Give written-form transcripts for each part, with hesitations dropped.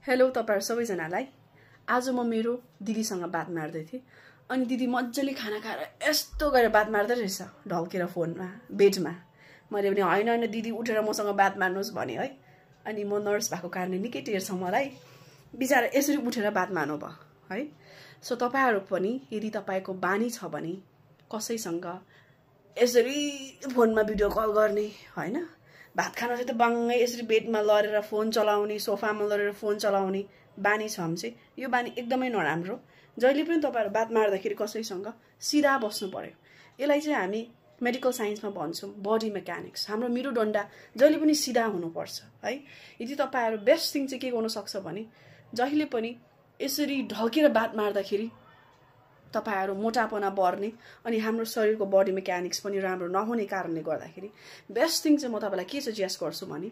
Hello तपाईहरु सबैजनालाई। आज म मेरो दिदीसँग बात मार्दै थिएँ अनि दिदी मज्जाले खाना खाएर यस्तो गरेर बात मार्दै रहेछ ढल्केर फोनमा बेडमा। मैले भने हैन हैन दिदी उठेर मसँग बात मार्नुस् भने है। अनि म नर्स भएको कारणले निकै टेर्छ मलाई। बिचारा यसरी उठेर बात मार्नु भयो है। सो तपाईहरु पनि यदि तपाईको बानी छ भने कसैसँग यसरी फोनमा भिडियो कल गर्ने हैन, भात खान चाहिँ त बाङ्गै यसरी बेडमा लडेर फोन चलाउने, सोफामा लडेर फोन चलाउने बानी छ भने चाहिँ यो बानी एकदमै नराम्रो। जहिले पनि तपाईहरु बात मार्दाखेरि कसैसँग सिधा बस्नु पर्यो। यसलाई चाहिँ हामी मेडिकल साइन्समा भन्छौं बडी मेकानिक्स। हाम्रो मेरुदण्ड जहिले पनि सिधा हुनुपर्छ है। यदि तपाईहरु बेस्ट थिङ चाहिँ के गर्न सक्छ भने जहिले पनि यसरी ढल्केर बात मार्दाखेरि तपाईहरु मोटापना बढ्ने अनि हाम्रो शरीरको बडी मेकानिक्स पनि राम्रो नहुने कारणले गर्दाखेरि बेस्ट थिङ चाहिँ म तपाईलाई के सजेस्ट गर्छु भने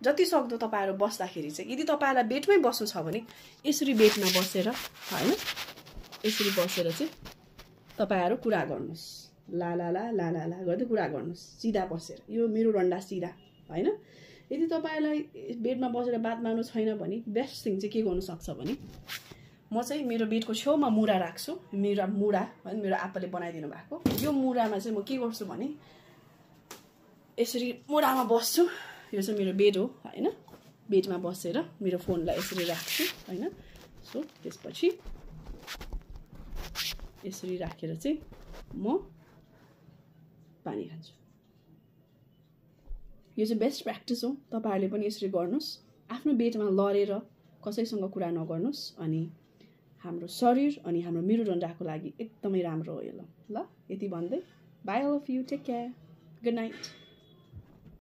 जति सक्दो तपाईहरु बस्दाखेरि चाहिँ यदि तपाईलाई बेडमै बस्नु छ भने यसरी बेडमा बसेर हैन, यसरी बसेर चाहिँ तपाईहरु कुरा गर्नुस्। ला ला ला ला ला ला गर्दै कुरा गर्नुस् सिधा बसेर। यो मेरुदण्ड सिधा हैन। यदि तपाईलाई बेडमा बसेर बात मार्नु छैन भने बेस्ट थिङ चाहिँ के गर्न सक्छ भने म चाहिँ मेरो बेडको छेउमा मुरा राख्छु। मेरो मुरा हैन, मेरो आप्पाले बनाइदिनु भएको यो मुरामा चाहिँ म के गर्छु भने यसरी मुरामा बस्छु। यो चाहिँ मेरो बेड हो हैन। बेडमा बसेर मेरो फोनलाई यसरी राख्छु हैन। सो त्यसपछि यसरी राखेर चाहिँ म पानी खान्छु। यो चाहिँ बेस्ट प्र्याक्टिस हो। तपाईहरुले पनि यसरी गर्नुस्। आफ्नो बेडमा लडेर कसैसँग कुरा नगर्नुस् अनि हाम्रो शरीर अनि हाम्रो मेरुदण्डको लागि एकदमै राम्रो हो यो। ल यति भन्दै bye all of you, take care, good night.